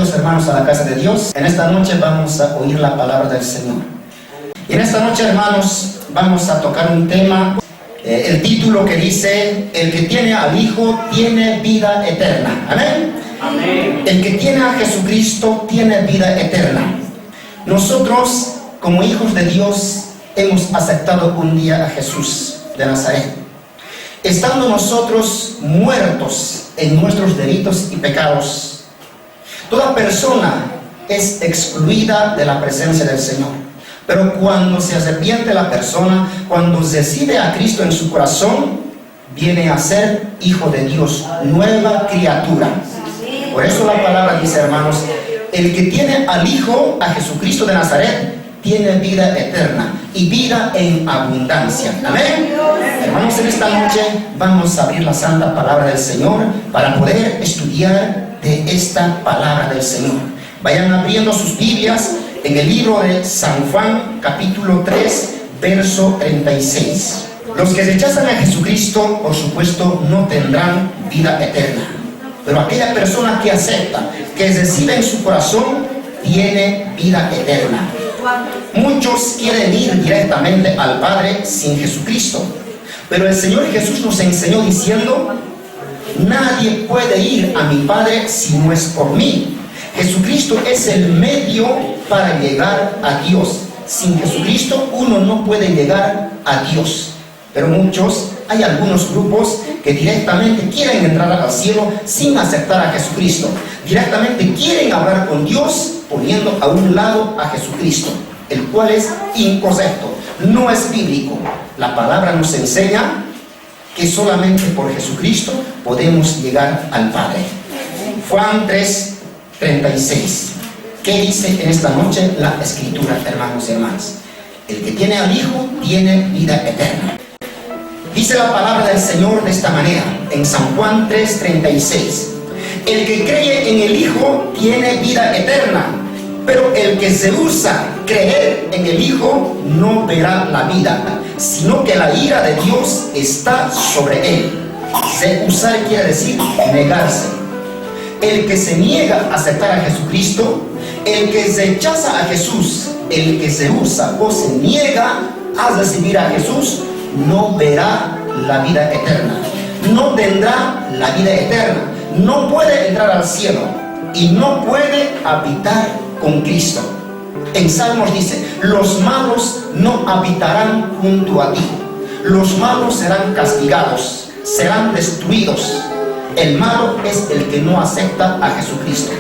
Bienvenidos, hermanos, a la casa de Dios. En esta noche vamos a oír la palabra del Señor. Y en esta noche, hermanos, vamos a tocar un tema, el título que dice: el que tiene al Hijo tiene vida eterna. Amén. Amén. El que tiene a Jesucristo tiene vida eterna. Nosotros, como hijos de Dios, hemos aceptado un día a Jesús de Nazaret. Estando nosotros muertos en nuestros delitos y pecados, toda persona es excluida de la presencia del Señor. Pero cuando se arrepiente la persona, cuando recibe a Cristo en su corazón, viene a ser hijo de Dios, nueva criatura. Por eso la palabra dice, hermanos, el que tiene al Hijo, a Jesucristo de Nazaret, tiene vida eterna y vida en abundancia. Amén. Hermanos, en esta noche vamos a abrir la santa palabra del Señor para poder estudiar de esta palabra del Señor. Vayan abriendo sus Biblias en el libro de San Juan, capítulo 3, verso 36. Los que rechazan a Jesucristo, por supuesto, no tendrán vida eterna. Pero aquella persona que acepta, que recibe en su corazón, tiene vida eterna. Muchos quieren ir directamente al Padre sin Jesucristo. Pero el Señor Jesús nos enseñó diciendo: nadie puede ir a mi Padre si no es por mí. Jesucristo es el medio para llegar a Dios. Sin Jesucristo uno no puede llegar a Dios. Pero hay algunos grupos que directamente quieren entrar al cielo sin aceptar a Jesucristo. Directamente quieren hablar con Dios poniendo a un lado a Jesucristo, el cual es incorrecto, no es bíblico. La palabra nos enseña que solamente por Jesucristo podemos llegar al Padre. Juan 3:36. ¿Qué dice en esta noche la Escritura, hermanos y hermanas? El que tiene al Hijo tiene vida eterna. Dice la palabra del Señor de esta manera, en San Juan 3:36. El que cree en el Hijo tiene vida eterna, pero el que se rehúsa creer en el Hijo no verá la vida, sino que la ira de Dios está sobre él. Rehusar quiere decir negarse. El que se niega a aceptar a Jesucristo, el que rechaza a Jesús, el que se rehúsa o se niega a recibir a Jesús, no verá la vida eterna, no tendrá la vida eterna, no puede entrar al cielo y no puede habitar con Cristo. En Salmos dice: los malos no habitarán junto a ti, los malos serán castigados, serán destruidos. El malo es el que no acepta a Jesucristo.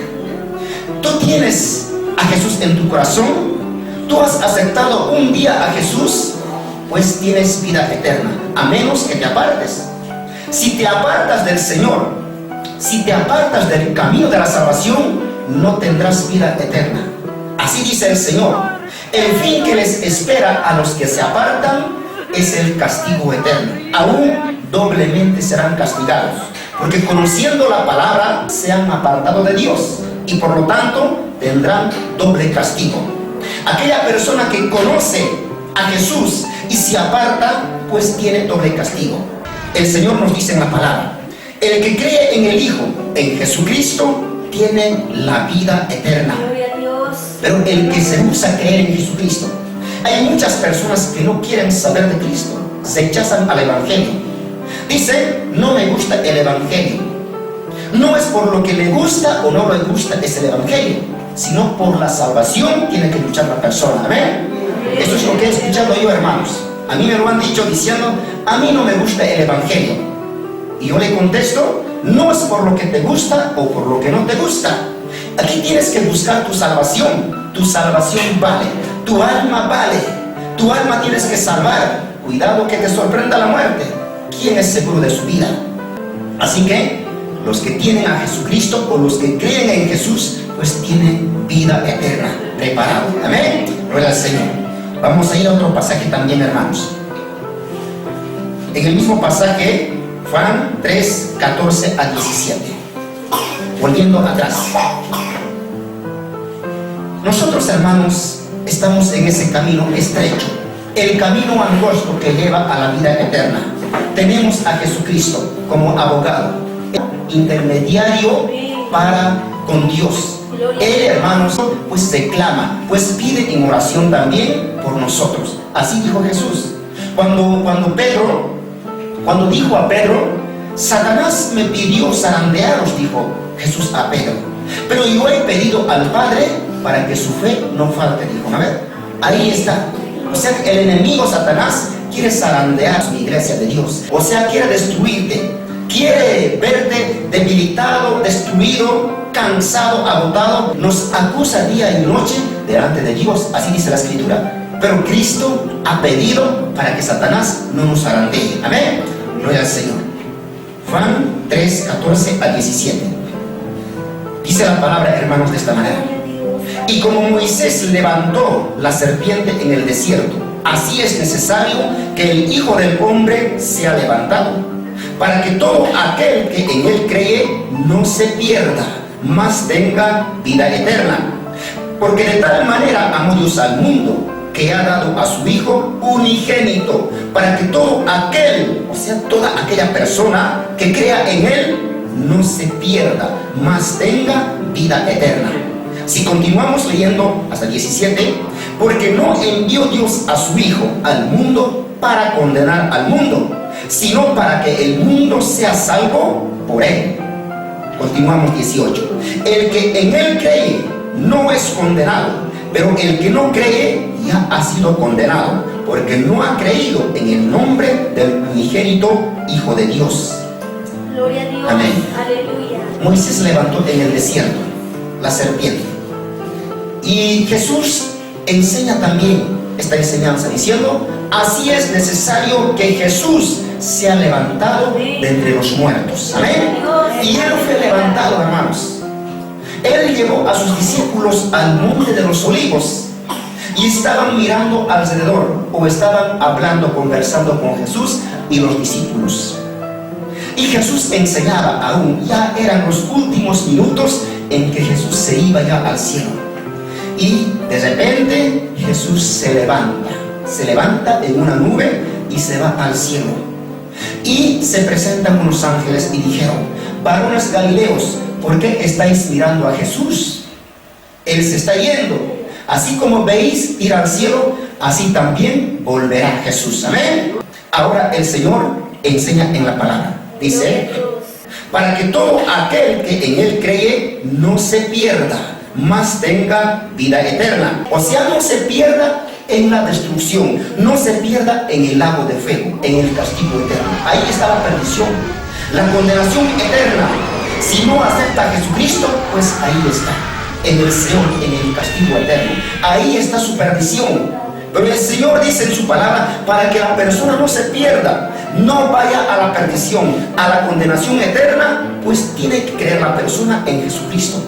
Tú tienes a Jesús en tu corazón, tú has aceptado un día a Jesús, pues tienes vida eterna, a menos que te apartes. Si te apartas del Señor, si te apartas del camino de la salvación, no tendrás vida eterna. Así dice el Señor: el fin que les espera a los que se apartan es el castigo eterno. Aún doblemente serán castigados, porque conociendo la palabra se han apartado de Dios y por lo tanto tendrán doble castigo. Aquella persona que conoce a Jesús y se aparta, pues tiene doble castigo. El Señor nos dice en la palabra: el que cree en el Hijo, en Jesucristo, tiene la vida eterna. Pero el que se rehúsa a creer en Jesucristo, hay muchas personas que no quieren saber de Cristo, se rechazan al Evangelio. Dicen: no me gusta el Evangelio. No es por lo que le gusta o no le gusta es el Evangelio, sino por la salvación tiene que luchar la persona. Amén. Esto es lo que he escuchado yo, hermanos. A mí me lo han dicho diciendo: a mí no me gusta el Evangelio. Y yo le contesto: no es por lo que te gusta o por lo que no te gusta. Aquí tienes que buscar tu salvación. Tu salvación vale, tu alma vale, tu alma tienes que salvar. Cuidado que te sorprenda la muerte. ¿Quién es seguro de su vida? Así que los que tienen a Jesucristo o los que creen en Jesús, pues tienen vida eterna preparado. Amén. Gloria al Señor. Vamos a ir a otro pasaje también, hermanos. En el mismo pasaje, Juan 3, 14 a 17. Volviendo atrás. Nosotros, hermanos, estamos en ese camino estrecho, el camino angosto que lleva a la vida eterna. Tenemos a Jesucristo como abogado, intermediario para con Dios. Él, hermanos, pues se clama, pues pide en oración también por nosotros. Así dijo Jesús. Cuando dijo a Pedro, Satanás me pidió zarandearos, dijo Jesús a Pedro, pero yo he pedido al Padre para que su fe no falte, dijo. A ver, ahí está. O sea, el enemigo Satanás quiere zarandear su iglesia de Dios. O sea, quiere destruirte, quiere verte debilitado, destruido, cansado, agotado. Nos acusa día y noche delante de Dios, así dice la Escritura. Pero Cristo ha pedido para que Satanás no nos zarandee. Amén. Gloria al Señor. Juan 3, 14 al 17. Dice la palabra, hermanos, de esta manera: y como Moisés levantó la serpiente en el desierto, así es necesario que el Hijo del Hombre sea levantado, para que todo aquel que en él cree no se pierda, mas tenga vida eterna. Porque de tal manera amó Dios al mundo, que ha dado a su Hijo unigénito, para que todo aquel, o sea, toda aquella persona que crea en él, no se pierda, mas tenga vida eterna. Si continuamos leyendo hasta el 17, porque no envió Dios a su Hijo al mundo para condenar al mundo, sino para que el mundo sea salvo por él. Continuamos 18. El que en él cree no es condenado, pero el que no cree ya ha sido condenado, porque no ha creído en el nombre del unigénito Hijo de Dios. Gloria a Dios. Amén. Aleluya. Moisés levantó en el desierto la serpiente, y Jesús enseña también esta enseñanza diciendo: así es necesario que Jesús sea levantado de entre los muertos. Amén. Y él fue levantado, hermanos. Él llevó a sus discípulos al monte de los olivos y estaban mirando alrededor, o estaban hablando, conversando con Jesús y los discípulos. Y Jesús enseñaba aún. Ya eran los últimos minutos en que Jesús se iba ya al cielo. Y de repente Jesús se levanta en una nube y se va al cielo. Y se presentan unos ángeles y dijeron: varones galileos, ¿por qué estáis mirando a Jesús? Él se está yendo. Así como veis ir al cielo, así también volverá Jesús. Amén. Ahora el Señor enseña en la palabra. Dice: para que todo aquel que en él cree no se pierda, mas tenga vida eterna. O sea, no se pierda en la destrucción, no se pierda en el lago de fuego, en el castigo eterno. Ahí está la perdición, la condenación eterna. Si no acepta a Jesucristo, pues ahí está, en el Seol, en el castigo eterno. Ahí está su perdición. Pero el Señor dice en su palabra: para que la persona no se pierda, no vaya a la perdición, a la condenación eterna, pues tiene que creer la persona en Jesucristo.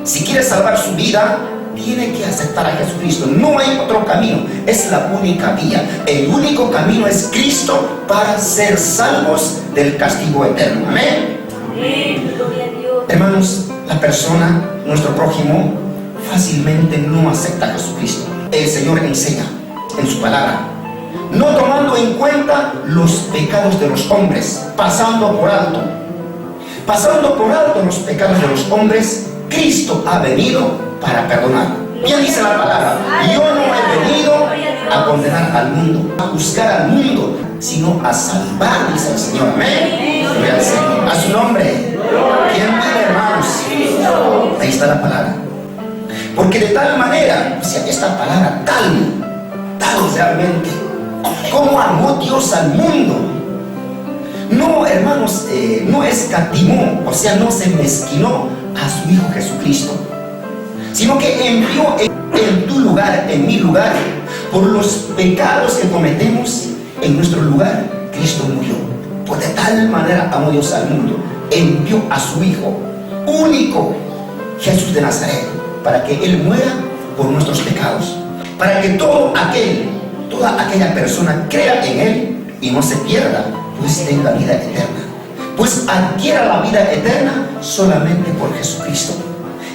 Si quiere salvar su vida, tiene que aceptar a Jesucristo. No hay otro camino, es la única vía. El único camino es Cristo para ser salvos del castigo eterno. Amén. Gloria a Dios. Hermanos, la persona, nuestro prójimo, fácilmente no acepta a Jesucristo. El Señor enseña en su palabra, no tomando en cuenta los pecados de los hombres, pasando por alto los pecados de los hombres. Cristo ha venido para perdonar. Bien dice la palabra: yo no he venido a condenar al mundo, a juzgar al mundo, sino a salvar, dice el Señor. Amén. Gloria al Señor. A su nombre. ¿Quién vive, hermanos? Ahí está la palabra. Porque de tal manera, o sea, esta palabra tal realmente, como amó Dios al mundo. No, hermanos, no escatimó, o sea, no se mezquinó a su Hijo Jesucristo, sino que envió en tu lugar, en mi lugar, por los pecados que cometemos en nuestro lugar. Cristo murió. Por de tal manera amó Dios al mundo, envió a su Hijo único, Jesús de Nazaret, para que Él muera por nuestros pecados, para que toda aquella persona crea en Él y no se pierda, pues tenga vida eterna. Pues adquiera la vida eterna solamente por Jesucristo.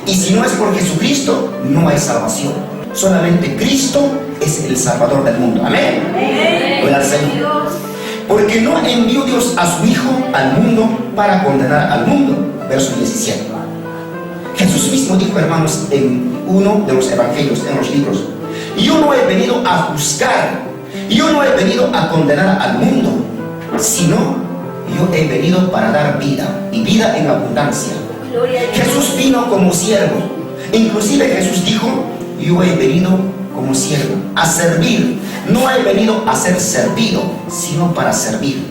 Y si no es por Jesucristo, no hay salvación. Solamente Cristo es el Salvador del mundo. Amén. Gloria al Señor. Porque no envió Dios a su Hijo al mundo para condenar al mundo. Verso 17. Jesús mismo dijo, hermanos, en uno de los evangelios, en los libros: yo no he venido a juzgar, yo no he venido a condenar al mundo, sino yo he venido para dar vida, y vida en abundancia. Gloria a Dios. Jesús vino como siervo. Inclusive Jesús dijo: yo he venido como siervo, a servir. No he venido a ser servido, sino para servir.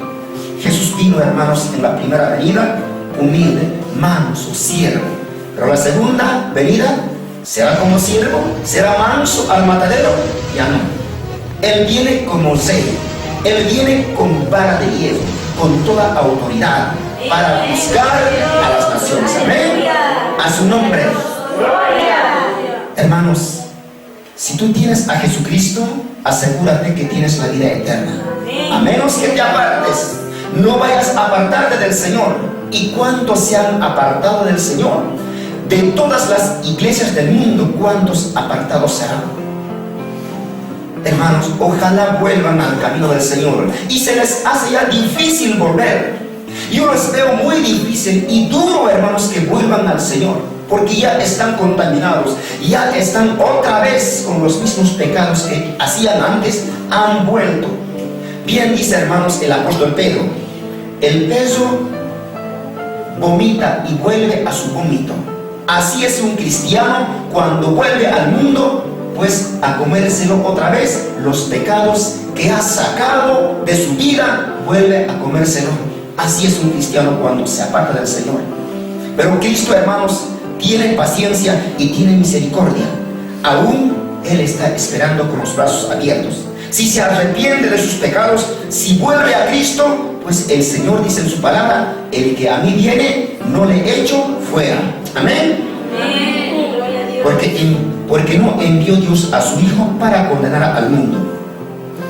Jesús vino, hermanos, en la primera venida humilde, manso, siervo. Pero la segunda venida será como siervo, será manso al matadero. Ya no. Él viene como rey. Él viene con vara de hierro, con toda autoridad, para juzgar a las naciones. Amén. A su nombre. Hermanos, si tú tienes a Jesucristo, asegúrate que tienes la vida eterna. A menos que te apartes, no vayas a apartarte del Señor. ¿Y cuántos se han apartado del Señor? De todas las iglesias del mundo, ¿cuántos apartados serán? Hermanos, ojalá vuelvan al camino del Señor. Y se les hace ya difícil volver. Yo les veo muy difícil y duro, hermanos, que vuelvan al Señor, porque ya están contaminados, ya están otra vez con los mismos pecados que hacían antes, han vuelto. Bien dice, hermanos, el apóstol Pedro: el peso vomita y vuelve a su vómito. Así es un cristiano cuando vuelve al mundo, pues a comérselo otra vez. Los pecados que ha sacado de su vida, vuelve a comérselo. Así es un cristiano cuando se aparta del Señor. Pero Cristo, hermanos, tiene paciencia y tiene misericordia. Aún Él está esperando con los brazos abiertos. Si se arrepiente de sus pecados, si vuelve a Cristo, pues el Señor dice en su palabra: el que a mí viene, no le echo fuera. Amén. Amén. Gloria a Dios. Porque no envió Dios a su Hijo para condenar al mundo,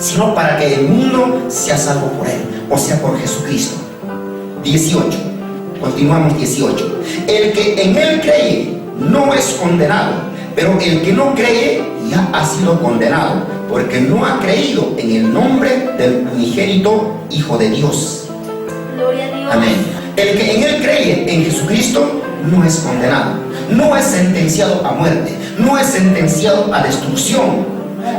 sino para que el mundo sea salvo por Él, o sea, por Jesucristo. 18. Continuamos 18. El que en Él cree no es condenado, pero el que no cree ya ha sido condenado, porque no ha creído en el nombre del unigénito Hijo de Dios. Gloria a Dios. Amén. El que en Él cree, en Jesucristo, no es condenado, no es sentenciado a muerte, no es sentenciado a destrucción.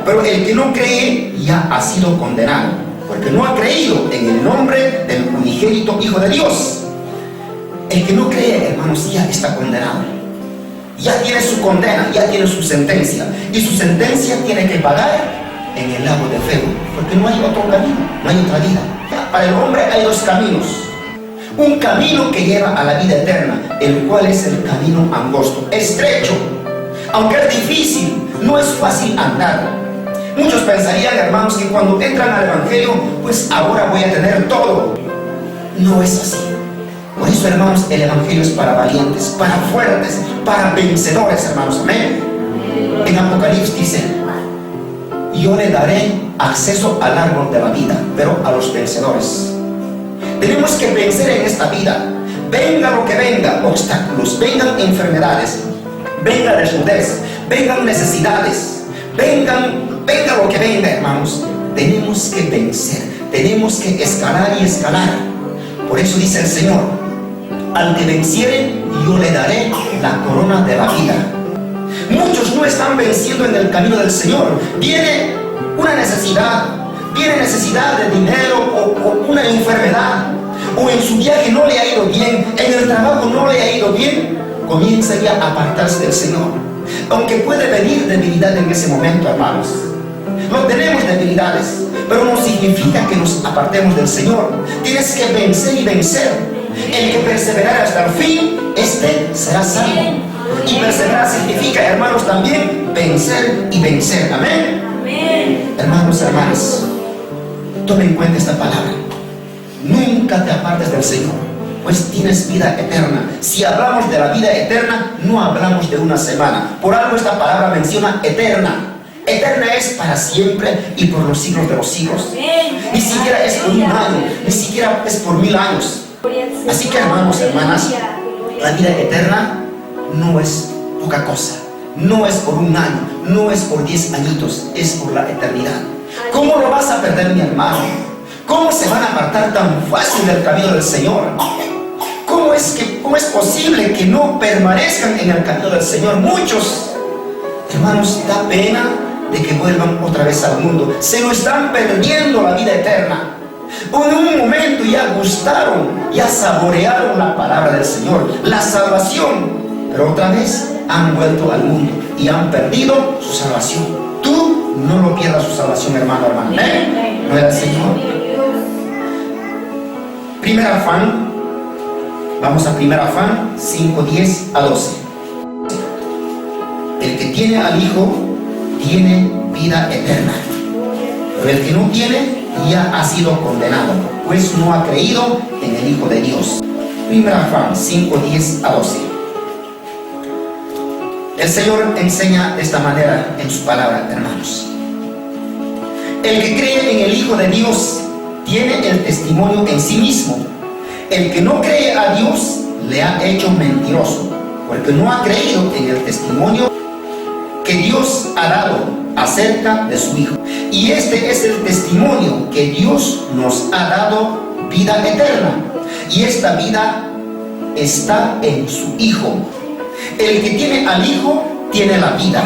Pero el que no cree ya ha sido condenado, porque no ha creído en el nombre del unigénito Hijo de Dios. El que no cree, hermanos, ya está condenado. Ya tiene su condena, ya tiene su sentencia. Y su sentencia tiene que pagar en el lago de fuego, porque no hay otro camino, no hay otra vida. Para el hombre hay dos caminos. Un camino que lleva a la vida eterna, el cual es el camino angosto, estrecho. Aunque es difícil, no es fácil andar. Muchos pensarían, hermanos, que cuando entran al Evangelio, pues ahora voy a tener todo. No es así. Por eso, hermanos, el Evangelio es para valientes, para fuertes, para vencedores, hermanos. Amén. En Apocalipsis dice: yo le daré acceso al árbol de la vida, pero a los vencedores. Tenemos que vencer en esta vida. Venga lo que venga, obstáculos, vengan enfermedades, venga desnudez, vengan necesidades, venga lo que venga, hermanos. Tenemos que vencer, tenemos que escalar y escalar. Por eso dice el Señor: al que venciere, yo le daré la corona de la vida. Muchos no están venciendo en el camino del Señor. Viene una necesidad, tiene necesidad de dinero o una enfermedad, o en su viaje no le ha ido bien, en el trabajo no le ha ido bien, comienza ya a apartarse del Señor. Aunque puede venir debilidad en ese momento, hermanos. No tenemos debilidades, pero no significa que nos apartemos del Señor. Tienes que vencer y vencer. El que perseverará hasta el fin, este será salvo. Y perseverar significa, hermanos, también vencer y vencer. Amén. Amén. Hermanos, hermanas, tomen en cuenta esta palabra. Nunca te apartes del Señor, pues tienes vida eterna. Si hablamos de la vida eterna, no hablamos de una semana. Por algo esta palabra menciona eterna. Eterna es para siempre y por los siglos de los siglos. Ni siquiera es por un año, ni siquiera es por 1000 años. Así que, hermanos, hermanas, la vida eterna no es poca cosa. No es por un año, no es por 10 añitos, es por la eternidad. ¿Cómo lo vas a perder, mi hermano? ¿Cómo se van a apartar tan fácil del camino del Señor? ¿Cómo es ¿Cómo es posible que no permanezcan en el camino del Señor? Muchos, hermanos, da pena de que vuelvan otra vez al mundo. Se lo están perdiendo la vida eterna. En un momento ya gustaron, ya saborearon la palabra del Señor, la salvación, pero otra vez han vuelto al mundo y han perdido su salvación. Tú no lo pierdas su salvación, hermano, hermana. ¿No era el Señor? Primera Juan, vamos a Primera Juan 5, 10 a 12. El que tiene al Hijo tiene vida eterna, pero el que no tiene ya ha sido condenado, pues no ha creído en el Hijo de Dios. Primera Juan 5, 10 a 12. El Señor enseña de esta manera en su palabra, hermanos. El que cree en el Hijo de Dios tiene el testimonio en sí mismo. El que no cree a Dios le ha hecho mentiroso, porque no ha creído en el testimonio que Dios ha dado acerca de su Hijo. Y este es el testimonio, que Dios nos ha dado vida eterna, y esta vida está en su Hijo. El que tiene al Hijo tiene la vida.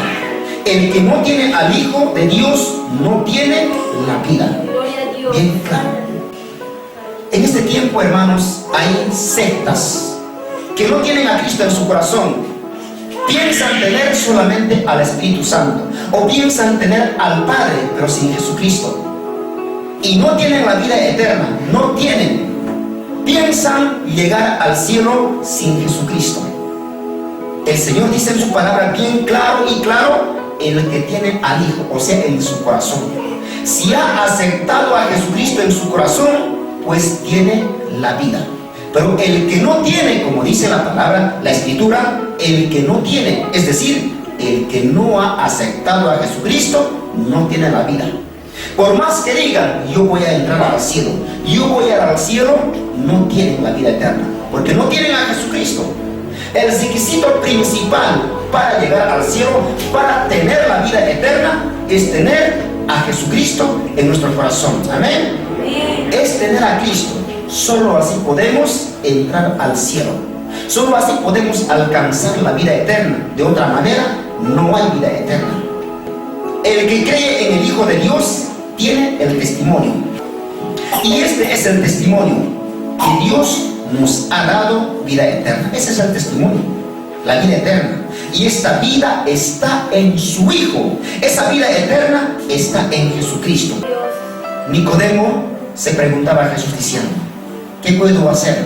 El que no tiene al Hijo de Dios no tiene la vida. Bien claro. En este tiempo, hermanos, hay sectas que no tienen a Cristo en su corazón. Piensan tener solamente al Espíritu Santo, o piensan tener al Padre, pero sin Jesucristo, y no tienen la vida eterna. No tienen. Piensan llegar al cielo sin Jesucristo. El Señor dice en su palabra bien claro y claro: el que tiene al Hijo, o sea, en su corazón. Si ha aceptado a Jesucristo en su corazón, pues tiene la vida. Pero el que no tiene, como dice la palabra, la Escritura, el que no tiene, es decir, el que no ha aceptado a Jesucristo, no tiene la vida. Por más que digan: yo voy a entrar al cielo, yo voy a ir al cielo, no tienen la vida eterna, porque no tienen a Jesucristo. El requisito principal para llegar al cielo, para tener la vida eterna, es tener a Jesucristo en nuestro corazón. Amén. Es tener a Cristo. Solo así podemos entrar al cielo. Solo así podemos alcanzar la vida eterna. De otra manera, no hay vida eterna. El que cree en el Hijo de Dios tiene el testimonio. Y este es el testimonio, que Dios nos ha dado vida eterna. Ese es el testimonio, la vida eterna. Y esta vida está en su Hijo. Esa vida eterna está en Jesucristo. Nicodemo se preguntaba a Jesús diciendo: ¿qué puedo hacer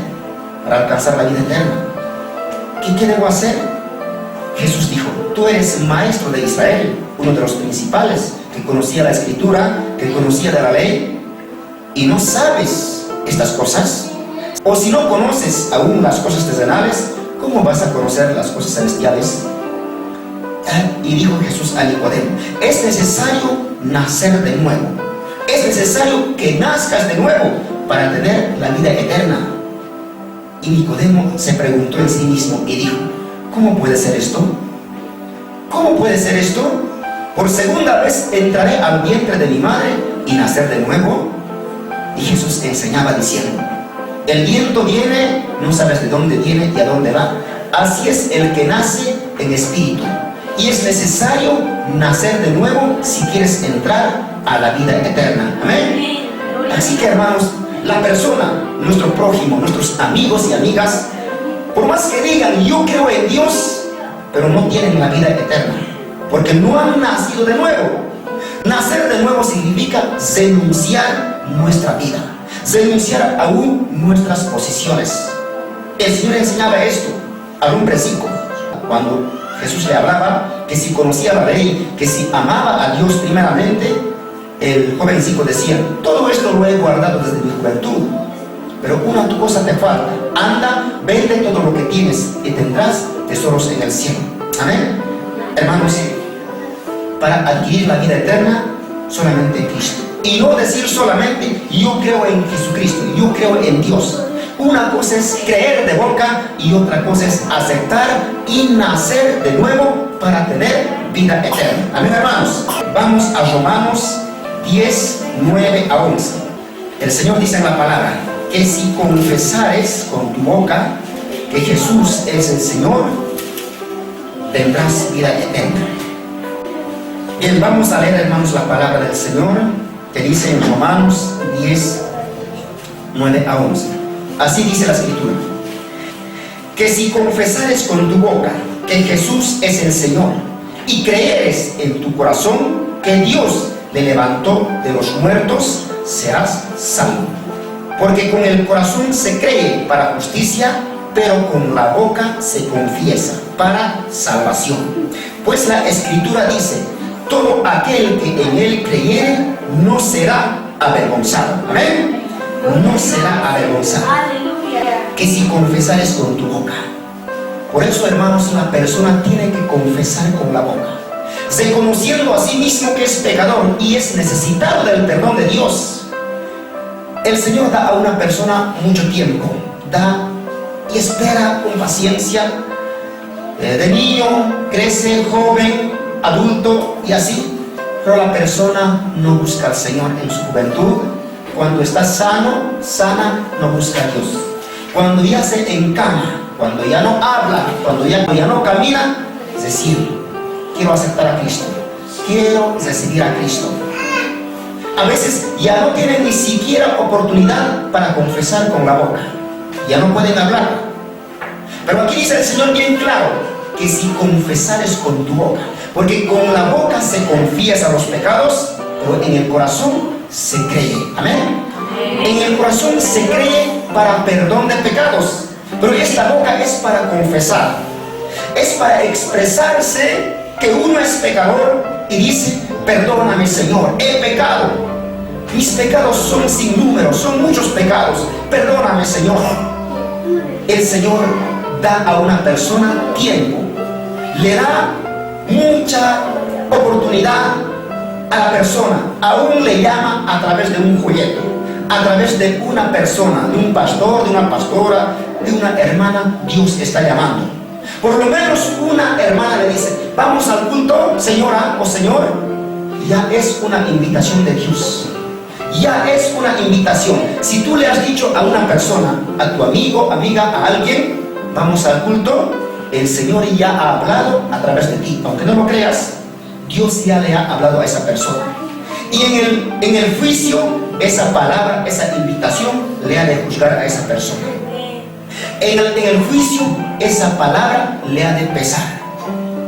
para alcanzar la vida eterna? ¿Qué debo hacer? Jesús dijo: tú eres maestro de Israel, uno de los principales, que conocía la Escritura, que conocía de la ley, y no sabes estas cosas. O si no conoces aún las cosas terrenales, ¿cómo vas a conocer las cosas celestiales? Y dijo Jesús a Nicodemo: es necesario nacer de nuevo. Es necesario que nazcas de nuevo para tener la vida eterna. Y Nicodemo se preguntó en sí mismo y dijo: ¿cómo puede ser esto? ¿Cómo puede ser esto? ¿Por segunda vez entraré al vientre de mi madre y nacer de nuevo? Y Jesús enseñaba diciendo: el viento viene, no sabes de dónde viene y a dónde va. Así es el que nace en espíritu. Y es necesario nacer de nuevo si quieres entrar a la vida eterna. Amén. Así que, hermanos, la persona, nuestro prójimo, nuestros amigos y amigas, por más que digan: yo creo en Dios, pero no tienen la vida eterna, porque no han nacido de nuevo. Nacer de nuevo significa renunciar nuestra vida, renunciar aún nuestras posiciones. El Señor enseñaba esto al hombre rico, cuando Jesús le hablaba que si conocía la ley, que si amaba a Dios primeramente. El joven rico decía: todo esto lo he guardado desde mi juventud, pero una cosa te falta. Anda, vende todo lo que tienes y tendrás tesoros en el cielo. Amén. Hermanos, para adquirir la vida eterna, solamente en Cristo. Y no decir solamente: yo creo en Jesucristo, yo creo en Dios. Una cosa es creer de boca y otra cosa es aceptar y nacer de nuevo para tener vida eterna. Amén, hermanos. Vamos a Romanos 10, 9 a 11. El Señor dice en la palabra que si confesares con tu boca que Jesús es el Señor, tendrás vida eterna. Bien, vamos a leer, hermanos, la palabra del Señor que dice en Romanos 10, 9 a 11. Así dice la Escritura: que si confesares con tu boca que Jesús es el Señor y creeres en tu corazón que Dios le levantó de los muertos, serás salvo. Porque con el corazón se cree para justicia, pero con la boca se confiesa para salvación. Pues la Escritura dice: todo aquel que en él creyere no será avergonzado. Amén. No será avergonzado. Que si confesares con tu boca. Por eso, hermanos, la persona tiene que confesar con la boca, reconociendo a sí mismo que es pecador y es necesitado del perdón de Dios. El Señor da a una persona mucho tiempo, da y espera con paciencia. De niño, crece, joven, adulto y así. Pero la persona no busca al Señor en su juventud. Cuando está sano, sana, no busca a Dios. Cuando ya se encama, cuando ya no habla, cuando ya no camina, es decir, quiero aceptar a Cristo, quiero recibir a Cristo. A veces ya no tienen ni siquiera oportunidad para confesar con la boca, ya no pueden hablar. Pero aquí dice el Señor bien claro, que si confesares con tu boca, porque con la boca se confiesa los pecados, pero en el corazón se cree. Amén. En el corazón se cree para perdón de pecados, pero esta boca es para confesar, es para expresarse que uno es pecador y dice: perdóname, Señor, he pecado, mis pecados son sin número, son muchos pecados, perdóname, Señor. El Señor da a una persona tiempo, le da mucha oportunidad a la persona, aún le llama a través de un folleto, a través de una persona, de un pastor, de una pastora, de una hermana. Dios está llamando. Por lo menos una hermana le dice: vamos al culto, señora o señor. Ya es una invitación de Dios, ya es una invitación. Si tú le has dicho a una persona, a tu amigo, amiga, a alguien: vamos al culto, el Señor ya ha hablado a través de ti. Aunque no lo creas, Dios ya le ha hablado a esa persona. Y en el juicio, esa palabra, esa invitación le ha de juzgar a esa persona. En el juicio, esa palabra le ha de pesar,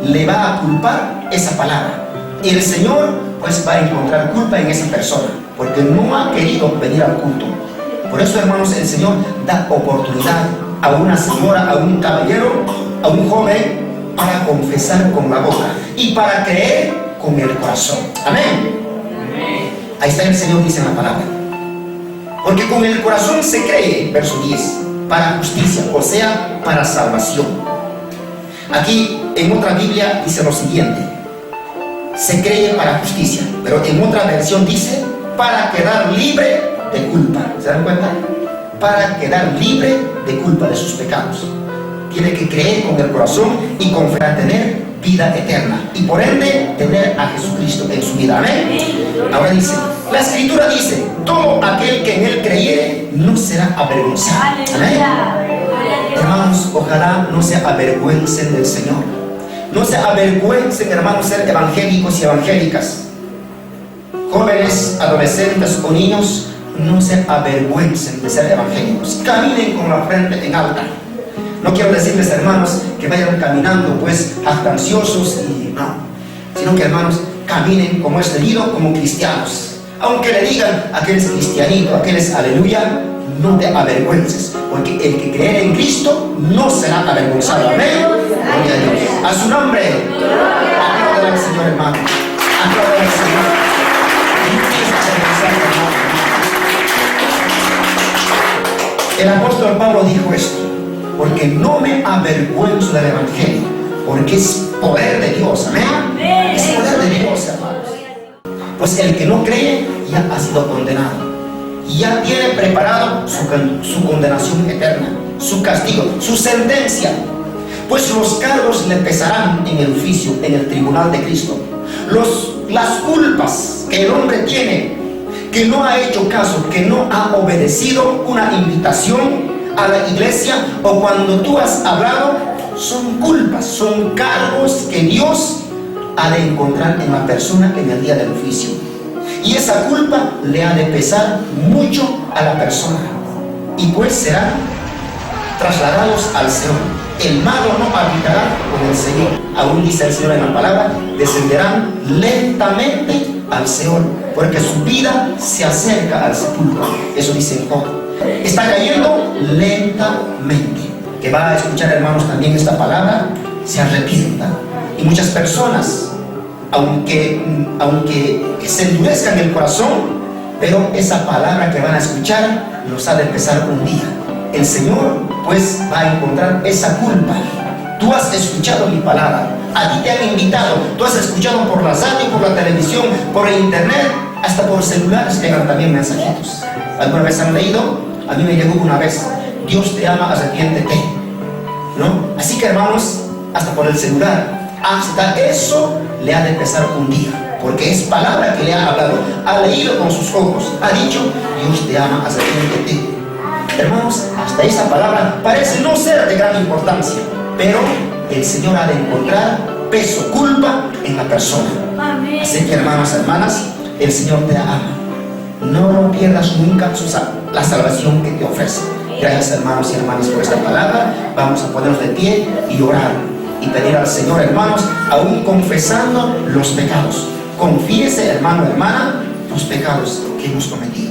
le va a culpar esa palabra. Y el Señor pues va a encontrar culpa en esa persona, porque no ha querido venir al culto. Por eso, hermanos, el Señor da oportunidad a una señora, a un caballero, a un joven, para confesar con la boca y para creer con el corazón. Amén. Ahí está, el Señor dice en la palabra: porque con el corazón se cree, verso 10, para justicia, o sea, para salvación. Aquí en otra Biblia dice lo siguiente: se cree para justicia, pero en otra versión dice para quedar libre de culpa. ¿Se dan cuenta? Para quedar libre de culpa de sus pecados. Tiene que creer con el corazón y confesar, tener vida eterna y por ende tener a Jesucristo en su vida. Amén. Ahora dice, la Escritura dice: todo aquel que en él creyere no será avergonzado. Amén. Hermanos, ojalá no se avergüencen del Señor, no se avergüencen, hermanos, ser evangélicos y evangélicas. Jóvenes, adolescentes o niños, no se avergüencen de ser evangélicos. Caminen con la frente en alta. No quiero decirles, hermanos, que vayan caminando pues jactanciosos y no, sino que, hermanos, caminen como es debido, como cristianos. Aunque le digan: aquel es cristianito, aquel es aleluya, no te avergüences, porque el que cree en Cristo no será avergonzado. Amén. Gloria a Dios. A su nombre. Aplaudan al Señor, hermano. Aplaudan al Señor. El apóstol Pablo dijo esto: porque no me avergüenzo del evangelio, porque es poder de Dios. Amén. Es poder de Dios, hermanos. Pues el que no cree ya ha sido condenado, ya tiene preparado su condenación eterna, su castigo, su sentencia. Pues los cargos le pesarán en el juicio, en el tribunal de Cristo. Las culpas que el hombre tiene, que no ha hecho caso, que no ha obedecido una invitación a la iglesia o cuando tú has hablado, son culpas, son cargos que Dios ha de encontrar en la persona en el día del juicio. Y esa culpa le ha de pesar mucho a la persona. Y pues serán trasladados al Señor. El malo no habitará con el Señor. Aún dice el Señor en la palabra, descenderán lentamente al Señor, porque su vida se acerca al sepulcro. Eso dice Job. Está cayendo lentamente. Que va a escuchar, hermanos, también esta palabra, se arrepienta. Y muchas personas, aunque se endurezcan el corazón, pero esa palabra que van a escuchar los ha de pesar un día. El Señor pues va a encontrar esa culpa. Tú has escuchado mi palabra, a ti te han invitado, tú has escuchado por la radio, por la televisión, por el internet, hasta por celulares llegan también mensajitos. ¿Alguna vez han leído? A mí me llegó una vez: Dios te ama, arrepiéntete, ¿no? Así que, hermanos, hasta por el celular, hasta eso le ha de pesar un día, porque es palabra que le ha hablado, ha leído con sus ojos, ha dicho: Dios te ama, arrepiéntete. Hermanos, hasta esa palabra parece no ser de gran importancia, pero el Señor ha de encontrar peso, culpa en la persona. Amén. Así que, hermanos, hermanas, el Señor te ama. No pierdas nunca la salvación que te ofrece. Gracias, hermanos y hermanas, por esta palabra. Vamos a ponernos de pie y orar y pedir al Señor, hermanos, aún confesando los pecados. Confiese, hermano, hermana, tus pecados que hemos cometido.